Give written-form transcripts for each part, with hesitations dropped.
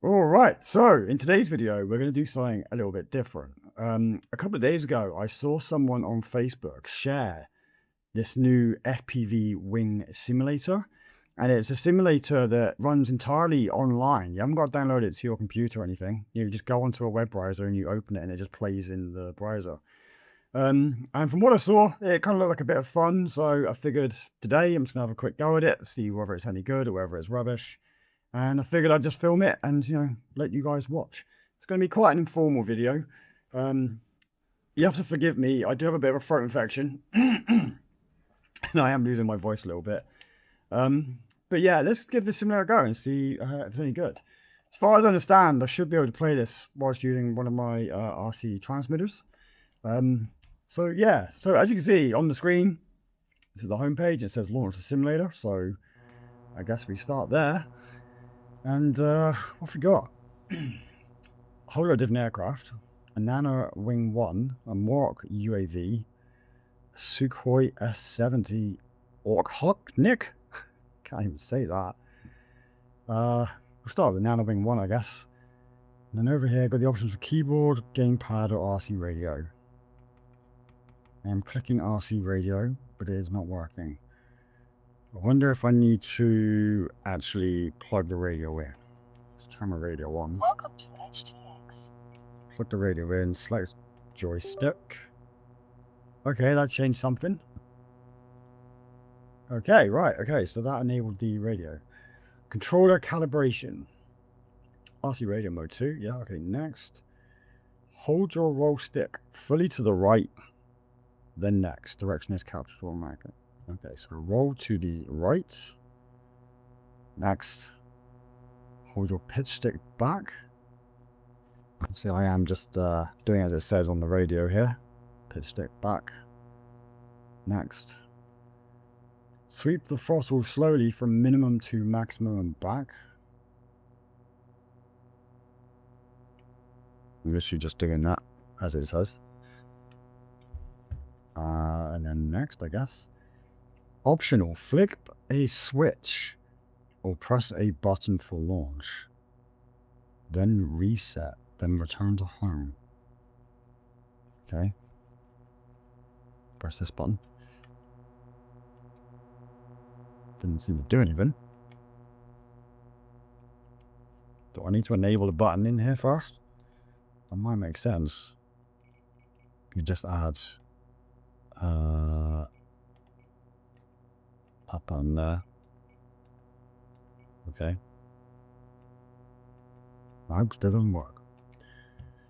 All right, so in today's video, we're going to do something a little bit different. A couple of days ago, I saw someone on Facebook share this new FPV wing simulator, and it's a simulator that runs entirely online. You haven't got to download it to your computer or anything. You just go onto a web browser and you open it, and it just plays in the browser. And from what I saw, it kind of looked like a bit of fun, so I figured today I'm just going to have a quick go at it, see whether it's any good or whether it's rubbish. And I figured I'd just film it and, let you guys watch. It's going to be quite an informal video. You have to forgive me. I do have a bit of a throat infection. And I am losing my voice a little bit. But yeah, let's give this simulator a go and see if it's any good. As far as I understand, I should be able to play this whilst using one of my RC transmitters. So yeah, so as you can see on the screen, this is the home page. It says launch the simulator. So I guess we start there. And what have we got? A whole lot of different aircraft. A Nanawing 1, a Morok UAV, a Sukhoi S-70 Orkhotnik. Can't even say that. We'll start with the Nanawing 1, I guess. And then over here, got the options for keyboard, gamepad, or RC radio. I'm clicking RC radio, but it is not working. I wonder if I need to actually plug the radio in. Let's turn my radio on. Welcome to HTX. Plug the radio in, select joystick. Okay, that changed something. Okay, right, okay, so that enabled the radio. Controller calibration. RC radio mode 2, yeah, okay, next. Hold your roll stick fully to the right, then next. Direction is captured automatically. Okay, so roll to the right. Next, hold your pitch stick back. See, I am just doing as it says on the radio here. Pitch stick back. Next, sweep the throttle slowly from minimum to maximum and back. I'm literally just doing that as it says. And then next, I guess. Optional, flick a switch or press a button for launch. Then reset, then return to home. Okay. Press this button. Didn't seem to do anything. Do I need to enable the button in here first? That might make sense. You just add up on there. Okay. Nope, still doesn't work.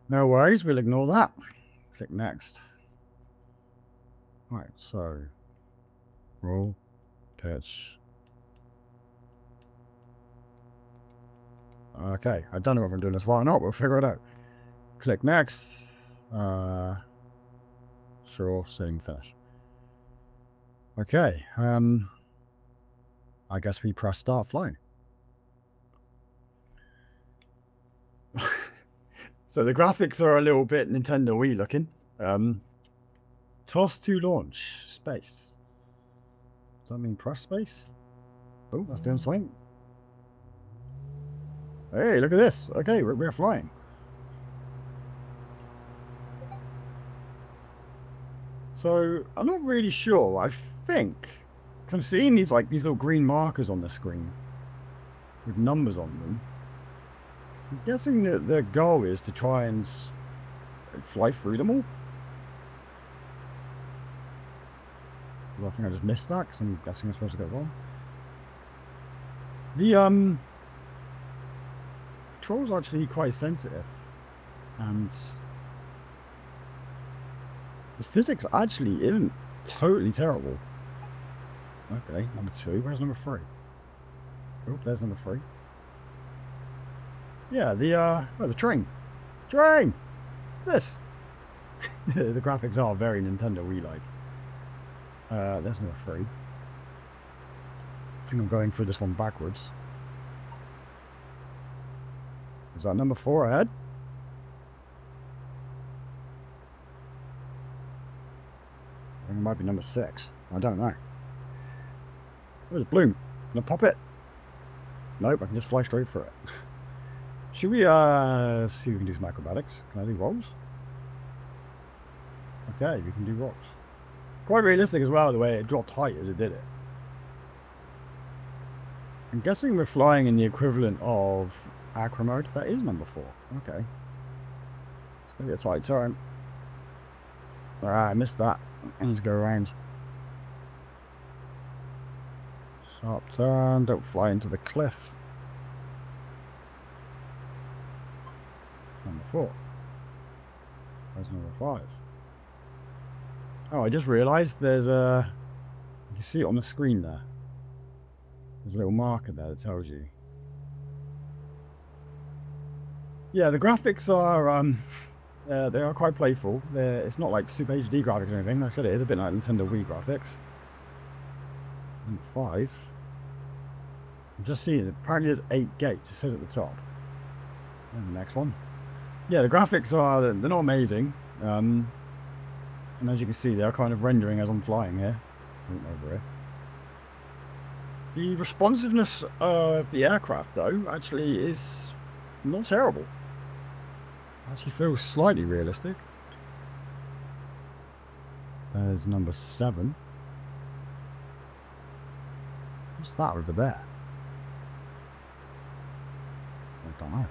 No worries, we'll ignore that. Click next. Right, so roll, pitch. Okay, I don't know if I'm doing this right or not, we'll figure it out. Click next. Sure, setting finish. Okay, I guess we press start flying. So the graphics are a little bit Nintendo Wii looking. Toss to launch. Space. Does that mean press space? Oh, that's doing something. Hey, look at this. Okay, we're flying. So I'm not really sure. I think, because I'm seeing these little green markers on the screen with numbers on them. I'm guessing that the goal is to try and fly through them all. Well, I think I just missed that because I'm guessing I'm supposed to go wrong. The control's actually quite sensitive, and the physics actually isn't totally terrible. Okay, number 2. Where's number 3? Oh, there's number 3. Yeah, the train. Train! This! The graphics are very Nintendo Wii-like. There's number 3. I think I'm going through this one backwards. Is that number 4 ahead? I think it might be number 6. I don't know. Where's Bloom? Can I pop it? Nope, I can just fly straight through it. Should we see if we can do some acrobatics? Can I do rolls? Okay, we can do rolls. Quite realistic as well, the way it dropped height as it did it. I'm guessing we're flying in the equivalent of acro mode. That is number 4. Okay. It's going to be a tight turn. Alright, I missed that. I need to go around. Sharp turn. Don't fly into the cliff. Number 4. Where's number 5? Oh, I just realised there's a... You can see it on the screen there. There's a little marker there that tells you. Yeah, the graphics are... they are quite playful. It's not like Super HD graphics or anything. Like I said, it is a bit like Nintendo Wii graphics. Number 5. I'm just seeing it. Apparently there's 8 gates. It says at the top. And the next one. Yeah, the graphics are... They're not amazing. And as you can see, they're kind of rendering as I'm flying here. Over here. The responsiveness of the aircraft, though, actually is not terrible. Actually feels slightly realistic. There's number 7. What's that over there? I don't know.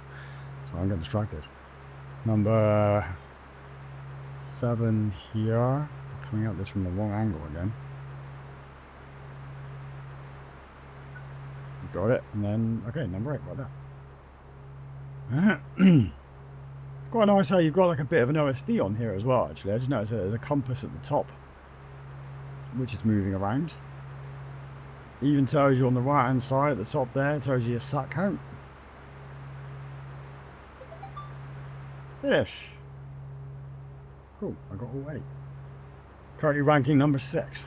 So I'm getting distracted. Number 7 here. Coming at this from the wrong angle again. Got it. And then, okay, number 8 right there. Quite nice how you've got like a bit of an OSD on here as well, actually. I just noticed there's a compass at the top, which is moving around. It even tells you on the right hand side at the top there, it tells you your sat count. Finish. Cool, I got all 8. Currently ranking number 6.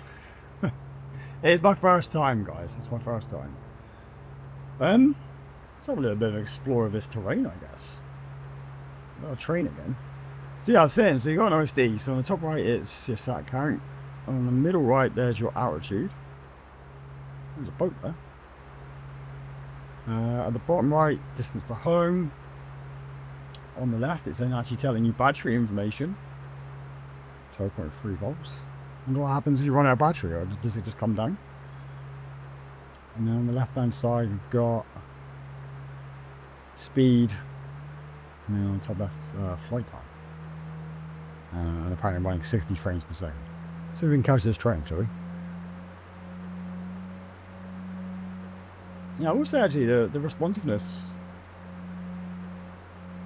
It's my first time, guys. It's my first time. Let's have a little bit of an explore of this terrain, I guess. I'll train again. So yeah, I was saying, so you got an OSD. So on the top right, it's your sat count. On the middle right, there's your altitude. There's a boat there. At the bottom right, distance to home. On the left, it's then actually telling you battery information. 12.3 volts. And what happens if you run out of battery, or does it just come down? And then on the left hand side, you've got speed. And then on the top left, flight time. And apparently I'm running 60 frames per second. So we can catch this train, shall we? Yeah, I will say actually the responsiveness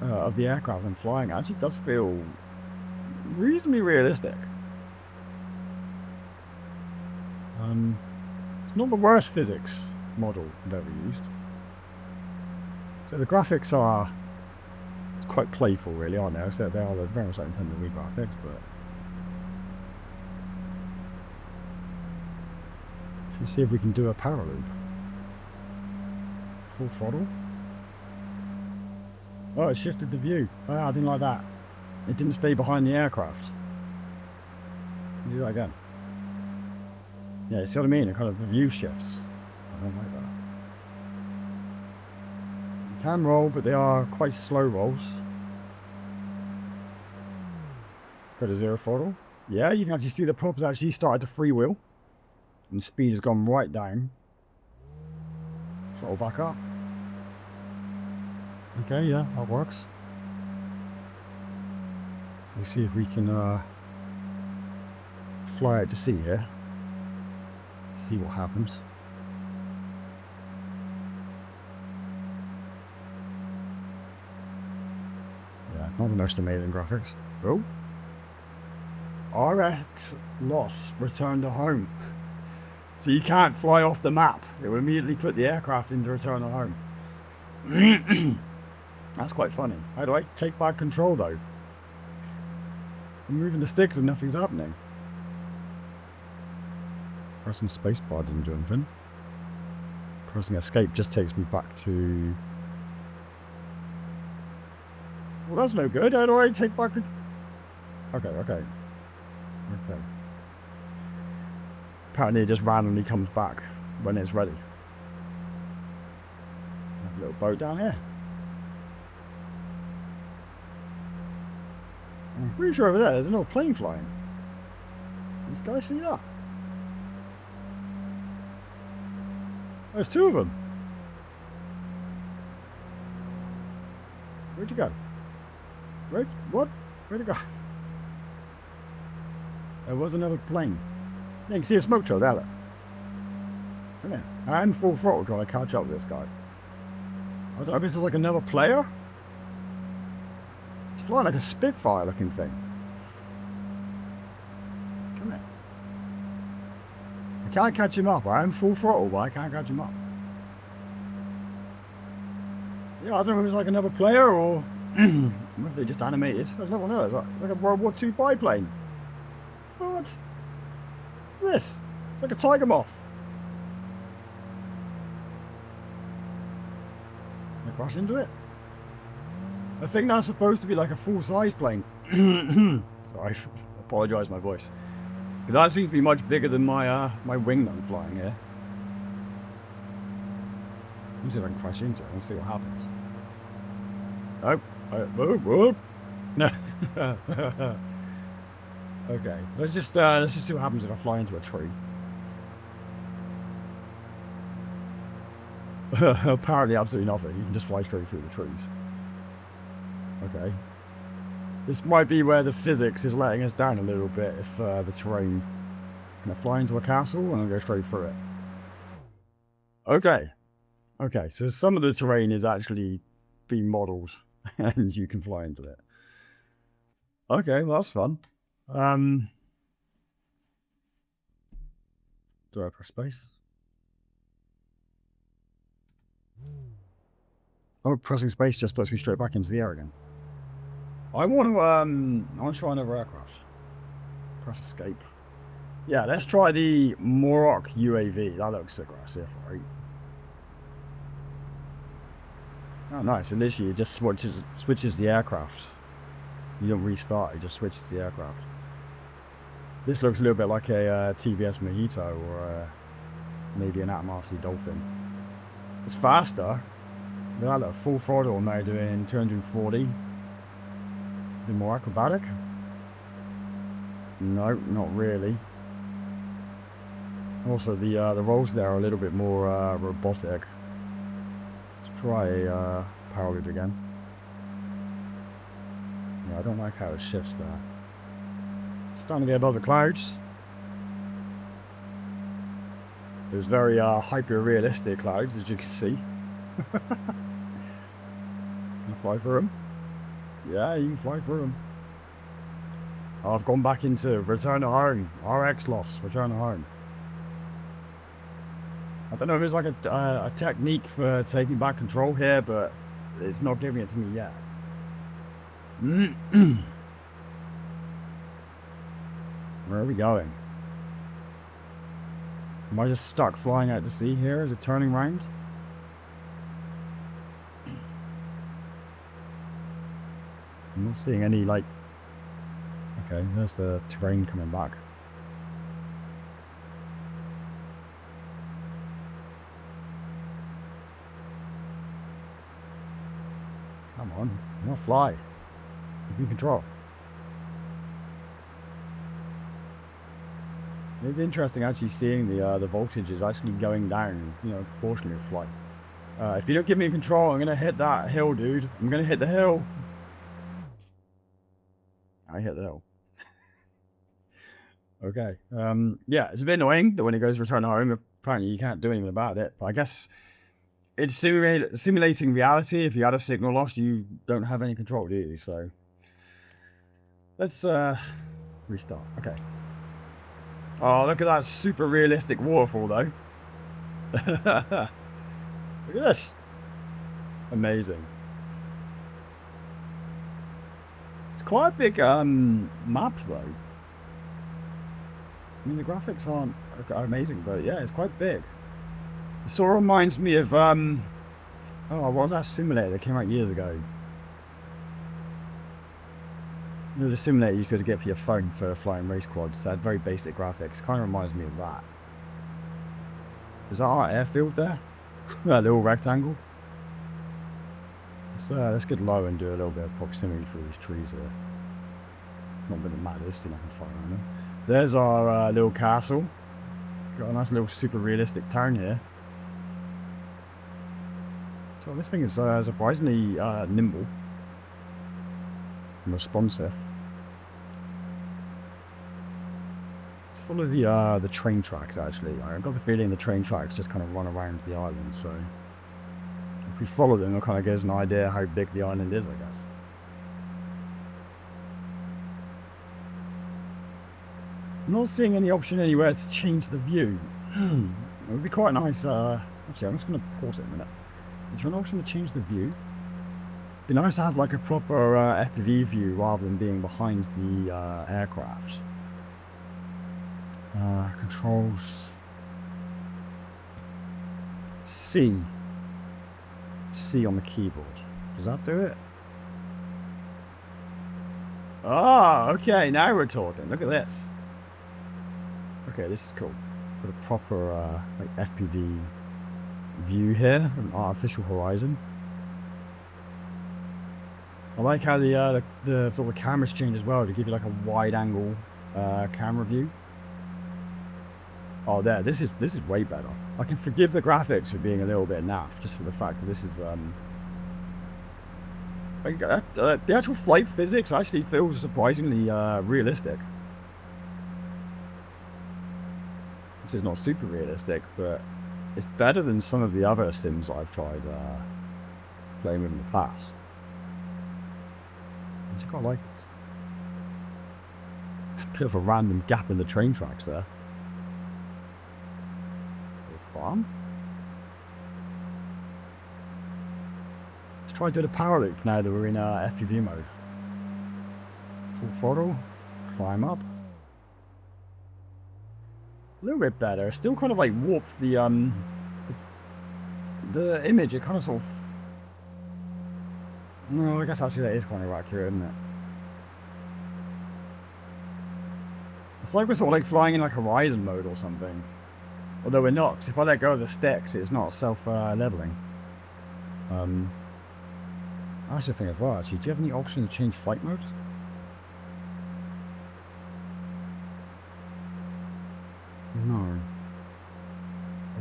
of the aircraft I'm flying actually does feel reasonably realistic. It's not the worst physics model I've ever used. So the graphics are quite playful, really, aren't they? So they are very much like Nintendo Wii graphics, but let's see if we can do a power loop. Full throttle. Oh, it shifted the view. Oh, I didn't like that. It didn't stay behind the aircraft. Do that again. Yeah, you see what I mean? It kind of, the view shifts. I don't like that. You can roll, but they are quite slow rolls. Go to 0 throttle. Yeah, you can actually see the prop's actually started to freewheel. And the speed has gone right down. Throttle back up. Okay, yeah, that works. So let's see if we can fly out to sea here. See what happens. Yeah, not the most amazing graphics. Oh. RX lost. Return to home. So you can't fly off the map. It will immediately put the aircraft into return to home. That's quite funny. How do I take back control though? I'm moving the sticks and nothing's happening. Pressing spacebar didn't do anything. Pressing escape just takes me back to... Well, that's no good. How do I take back... Okay. Apparently it just randomly comes back when it's ready. A little boat down here. I'm pretty sure over there's another plane flying. This guy see that? There's two of them. Where'd you go? Where? What? Where'd it go? There was another plane. Yeah, you can see a smoke trail there. Come here. And full throttle trying to catch up with this guy. I don't know if this is like another player. It's flying like a Spitfire looking thing. Come here. I can't catch him up. I am full throttle, but I can't catch him up. Yeah, I don't know if it's like another player or if they just animated. There's no one else. Like a World War II biplane. What? This? It's like a Tiger Moth. Can I crash into it? I think that's supposed to be like a full-size plane. Sorry, I apologise for my voice. But that seems to be much bigger than my my wing that I'm flying here. Let me see if I can crash into it and see what happens. Oh, no. Okay, let's just see what happens if I fly into a tree. Apparently, absolutely nothing. You can just fly straight through the trees. Okay. This might be where the physics is letting us down a little bit. If the terrain, can I fly into a castle and I'll go straight through it? Okay. Okay, so some of the terrain is actually being modelled, and you can fly into it. Okay, well, that's fun. Do I press space? Oh, pressing space just puts me straight back into the air again. I want to try another aircraft. Press escape. Yeah, let's try the Morok UAV. That looks aggressive, right? Oh, nice. It literally just switches the aircraft. You don't restart, it just switches the aircraft. This looks a little bit like a TBS Mojito or maybe an Atmasi Dolphin. It's faster. Look, at full throttle now doing 240. Is it more acrobatic? No, not really. Also, the rolls there are a little bit more robotic. Let's try a power again. Yeah, I don't like how it shifts there. Standing there above the clouds. There's very hyper-realistic clouds, as you can see. Can I fly through them? Yeah, you can fly through them. Oh, I've gone back into Return to Home. RX Lost, Return to Home. I don't know if it's like a technique for taking back control here, but it's not giving it to me yet. Where are we going? Am I just stuck flying out to sea here? Is it turning round? I'm not seeing any, like... Okay, there's the terrain coming back. Come on, I want to fly. Give me control. It's interesting actually seeing the voltage is actually going down, you know, proportionally with flight. If you don't give me control, I'm going to hit that hill, dude. I'm going to hit the hill. I hit the hill. Okay. Yeah, it's a bit annoying that when it goes return home, apparently you can't do anything about it. But I guess it's simulating reality. If you had a signal loss, you don't have any control, do you? So let's restart. Okay. Oh, look at that super realistic waterfall, though. Look at this. Amazing. It's quite a big map, though. I mean, the graphics aren't amazing, but yeah, it's quite big. It sort of reminds me of, oh, what was that simulator that came out years ago? It was a simulator you could get for your phone for flying race quads. It had very basic graphics. Kind of reminds me of that. Is that our airfield there? That little rectangle? Let's get low and do a little bit of proximity through these trees here. Not that it matters, still I can fly around them. There's our little castle. Got a nice little super realistic town here. So this thing is surprisingly nimble and responsive. Let's follow the train tracks actually. I've got the feeling the train tracks just kind of run around the island, so if we follow them, it kind of gives an idea how big the island is, I guess. I'm not seeing any option anywhere to change the view. It would be quite nice. Actually, I'm just going to pause it a minute. Is there an option to change the view? It'd be nice to have like a proper FPV view rather than being behind the aircraft. Controls. C on the keyboard. Does that do it? Oh, okay. Now we're talking. Look at this. Okay, this is cool. Got a proper like FPV view here, an artificial horizon. I like how the sort of cameras change as well to give you like a wide angle camera view. Oh, there. This is way better. I can forgive the graphics for being a little bit naff, just for the fact that this is like, the actual flight physics actually feels surprisingly realistic. This is not super realistic, but it's better than some of the other sims I've tried playing with in the past. I just quite like it. There's a bit of a random gap in the train tracks there. Farm. Let's try and do the power loop now that we're in FPV mode. Full throttle, climb up. A little bit better. Still kind of like warped the image. It kind of sort of. No, I guess actually that is kind of accurate, isn't it? It's like we're sort of like flying in like horizon mode or something. Although we're not, because if I let go of the sticks, it's not self-leveling. That's the thing as well, actually. Do you have any option to change flight mode? No.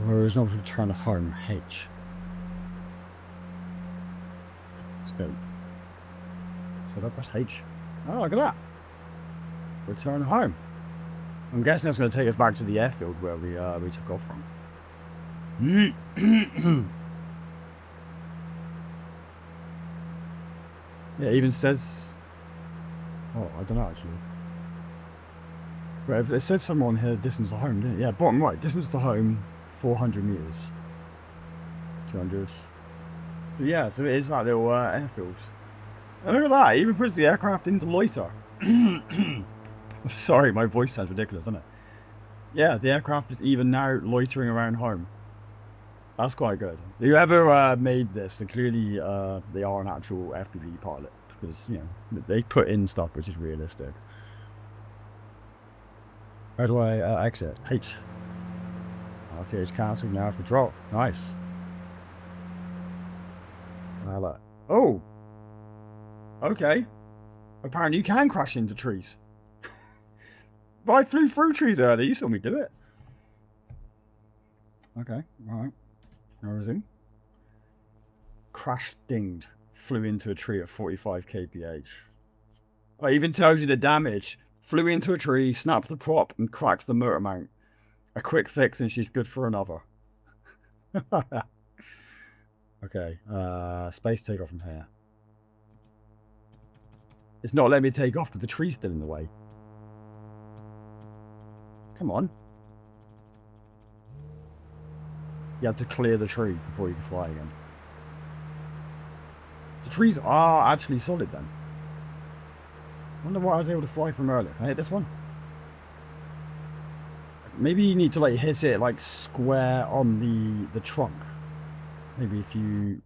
Or there's no option to return home, H. Let's go. Should I press H? Oh, look at that. Return home. I'm guessing that's going to take us back to the airfield where we took off from. Yeah, it even says. Oh, I don't know actually. But it said somewhere on here distance to home, didn't it? Yeah, bottom right, distance to home, 400 meters. 200. So yeah, so it is that little airfield. And look at that, it even puts the aircraft into loiter. Sorry, my voice sounds ridiculous, doesn't it? Yeah, the aircraft is even now loitering around home. That's quite good. Whoever made this, so clearly they are an actual FPV pilot. Because, you know, they put in stuff which is realistic. How do I exit? H. RTH cancel, now have control. Nice. Oh! Okay. Apparently you can crash into trees. But I flew through trees earlier, you saw me do it. Okay, alright. Now resume. Crash dinged. Flew into a tree at 45 kph. It even tells you the damage. Flew into a tree, snapped the prop, and cracked the motor mount. A quick fix and she's good for another. Okay, space takeoff from here. It's not letting me take off because the tree's still in the way. Come on. You have to clear the tree before you can fly again. The trees are actually solid then. I wonder why I was able to fly from earlier. Can I hit this one? Maybe you need to like hit it like square on the trunk. Maybe if you...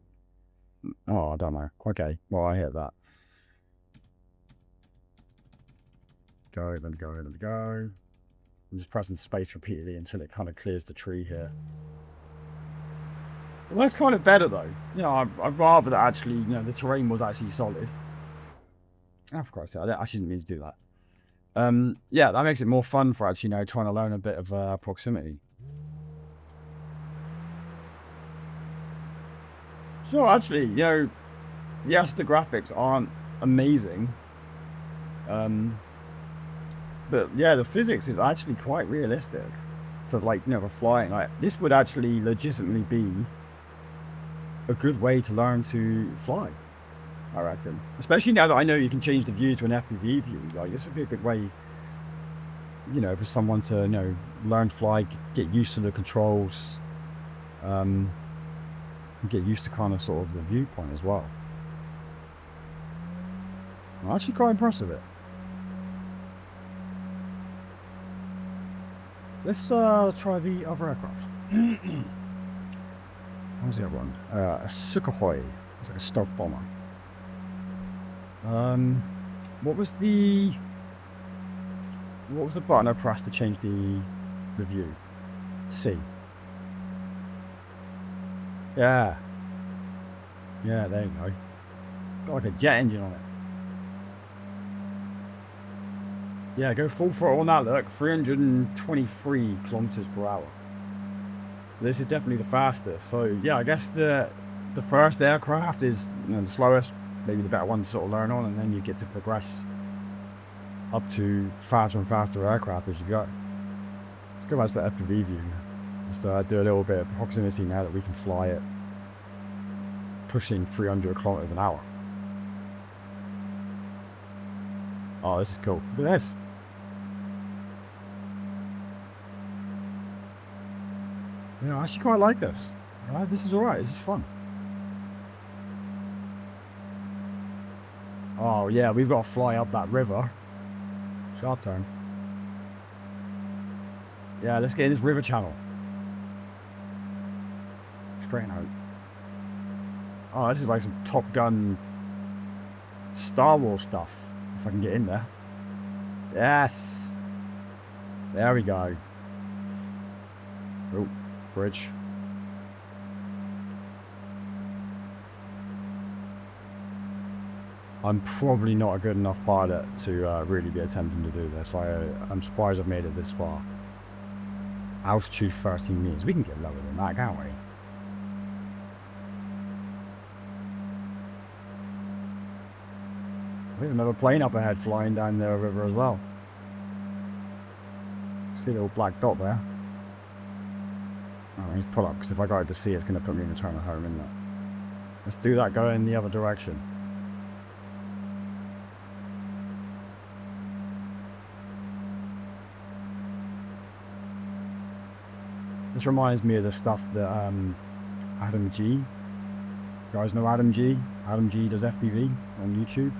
Oh, I don't know. Okay, well I hit that. Go, then go, then go. I'm just pressing space repeatedly until it kind of clears the tree here. Well, that's kind of better though. You know, I'd rather that actually, you know, the terrain was actually solid. Oh, for Christ's sake, I actually didn't mean to do that. Yeah, that makes it more fun for actually, trying to learn a bit of proximity. So actually, yes, the graphics aren't amazing. But yeah, the physics is actually quite realistic for for flying. Like this would actually legitimately be a good way to learn to fly, I reckon. Especially now that I know you can change the view to an FPV view. Like this would be a good way, for someone to, learn to fly, get used to the controls, and get used to kind of sort of the viewpoint as well. I'm actually quite impressed with it. Let's try the other aircraft. What was the other one? A Sukhoi. It's like a stealth bomber. What was the button I pressed to change the view? C. Yeah. Yeah, there you go. Got like a jet engine on it. Yeah, go full throttle on that, look. 323 kilometers per hour. So this is definitely the fastest. So yeah, I guess the first aircraft is the slowest, maybe the better one to sort of learn on, and then you get to progress up to faster and faster aircraft as you go. Let's go back to the FPV view. Just do a little bit of proximity now that we can fly it, pushing 300 kilometers an hour. Oh, this is cool. Look at this. I actually quite like this. This is alright. This is fun. Oh, yeah, we've got to fly up that river. Sharp turn. Yeah, let's get in this river channel. Straighten out. Oh, this is like some Top Gun Star Wars stuff. If I can get in there. Yes. There we go. Oh, bridge. I'm probably not a good enough pilot to really be attempting to do this. I'm surprised I've made it this far. Altitude 13 meters. We can get lower than that, can't we? There's another plane up ahead flying down the river as well. See the little black dot there? Oh, I need to pull up because if I go out to sea, it's going to put me in return home, isn't it? Let's do that going in the other direction. This reminds me of the stuff that Adam G. You guys know Adam G? Adam G does FPV on YouTube.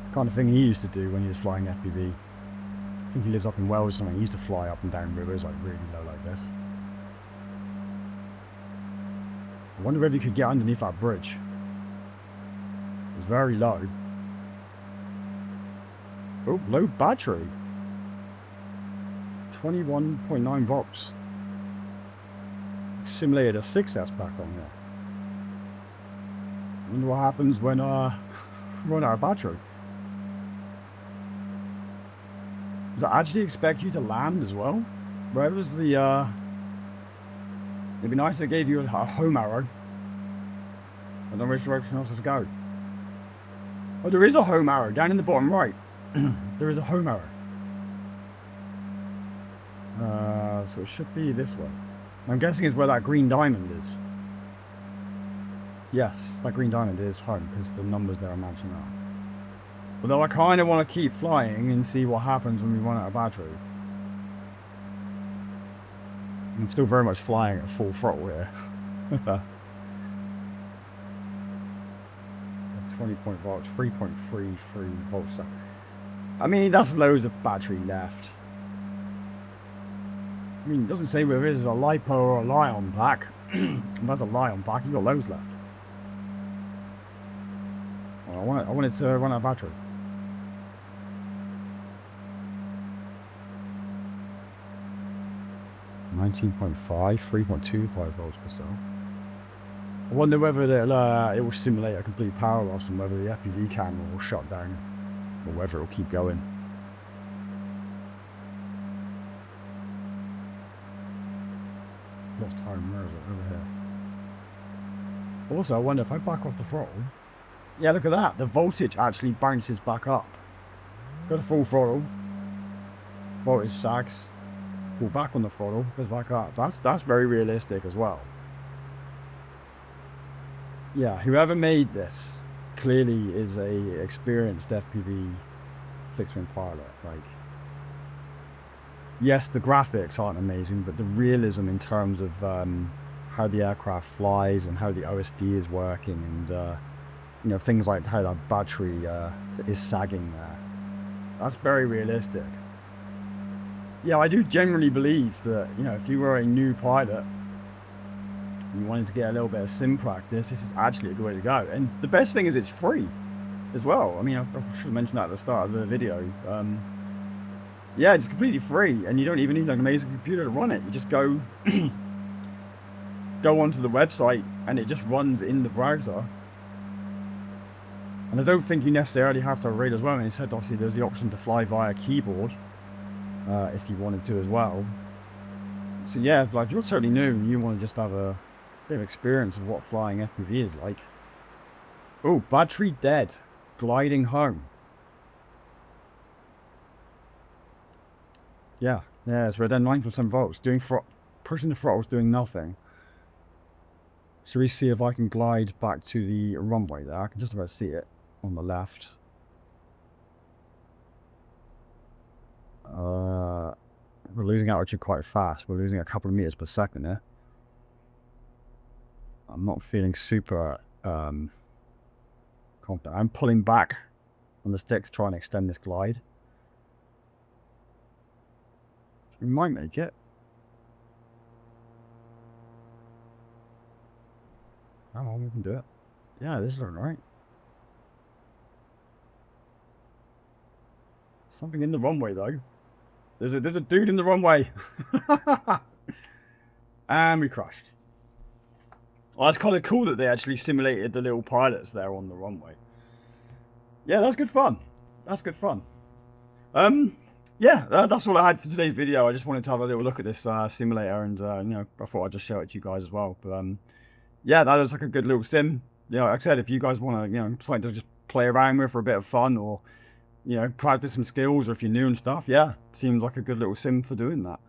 It's the kind of thing he used to do when he was flying FPV. I think he lives up in Wales or something. He used to fly up and down rivers like really low like this. I wonder if you could get underneath that bridge. It's very low. Oh, low battery. 21.9 volts. Simulated a 6S back on there. Wonder what happens when run out of battery. Does it actually expect you to land as well? Where was the it'd be nice if it gave you a home arrow. I don't know which direction else to go. Oh, there is a home arrow down in the bottom right. There is a home arrow. So it should be this way. I'm guessing it's where that green diamond is. Yes, that green diamond is home because the numbers there are matching up. Although I kind of want to keep flying and see what happens when we run out of battery. I'm still very much flying at full throttle here. 20 point volts, 3.33 volts. I mean, that's loads of battery left. I mean, it doesn't say whether this is a LiPo or a Lion pack. If that's a Lion pack, you've got loads left. Well, I want it to run out of battery. .5, 3.25 volts per cell. I wonder whether it will simulate a complete power loss and whether the FPV camera will shut down or whether it will keep going. Lost time. Where is it? Over here. Also, I wonder if I back off the throttle. Yeah, look at that. The voltage actually bounces back up. Go to full throttle. Voltage sags. Pull back on the throttle. Goes back up. That's very realistic as well. Yeah, whoever made this clearly is a experienced FPV fixed-wing pilot. Like, yes, the graphics aren't amazing, but the realism in terms of how the aircraft flies and how the OSD is working, and you know, things like how that battery is sagging there. That's very realistic. Yeah, I do generally believe that, you know, if you were a new pilot and you wanted to get a little bit of sim practice, this is actually a good way to go. And the best thing is it's free as well. I mean, I should have mentioned that at the start of the video. Yeah, it's completely free, and you don't even need an amazing computer to run it. You just go onto the website, and it just runs in the browser. And I don't think you necessarily have to have a radar as well. I mean, it said obviously there's the option to fly via keyboard if you wanted to as well. So yeah, if you're totally new and you want to just have a bit of experience of what flying FPV is like. Oh, battery dead, gliding home. Yeah, so we're down 9% volts, pushing the throttles, doing nothing. Should we see if I can glide back to the runway there? I can just about see it on the left. We're losing altitude quite fast. We're losing a couple of meters per second here. I'm not feeling super confident. I'm pulling back on the sticks, trying to extend this glide. We might make it. Oh, we can do it. Yeah, this is all right. Something in the runway though. There's a dude in the runway. And we crashed. Well, that's kind of cool that they actually simulated the little pilots there on the runway. Yeah, that's good fun. That's good fun. Yeah, that's all I had for today's video. I just wanted to have a little look at this simulator, and you know, I thought I'd just show it to you guys as well. But yeah, that was like a good little sim. You know, like I said, if you guys want to, you know, something to just play around with for a bit of fun, or you know, practice some skills, or if you're new and stuff, yeah, seems like a good little sim for doing that.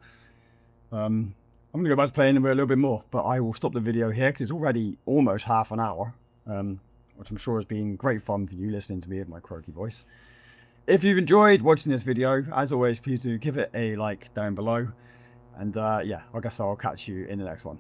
I'm gonna go back to playing with a little bit more, but I will stop the video here because it's already almost half an hour, which I'm sure has been great fun for you listening to me with my croaky voice. If you've enjoyed watching this video, as always, please do give it a like down below. And yeah, I guess I'll catch you in the next one.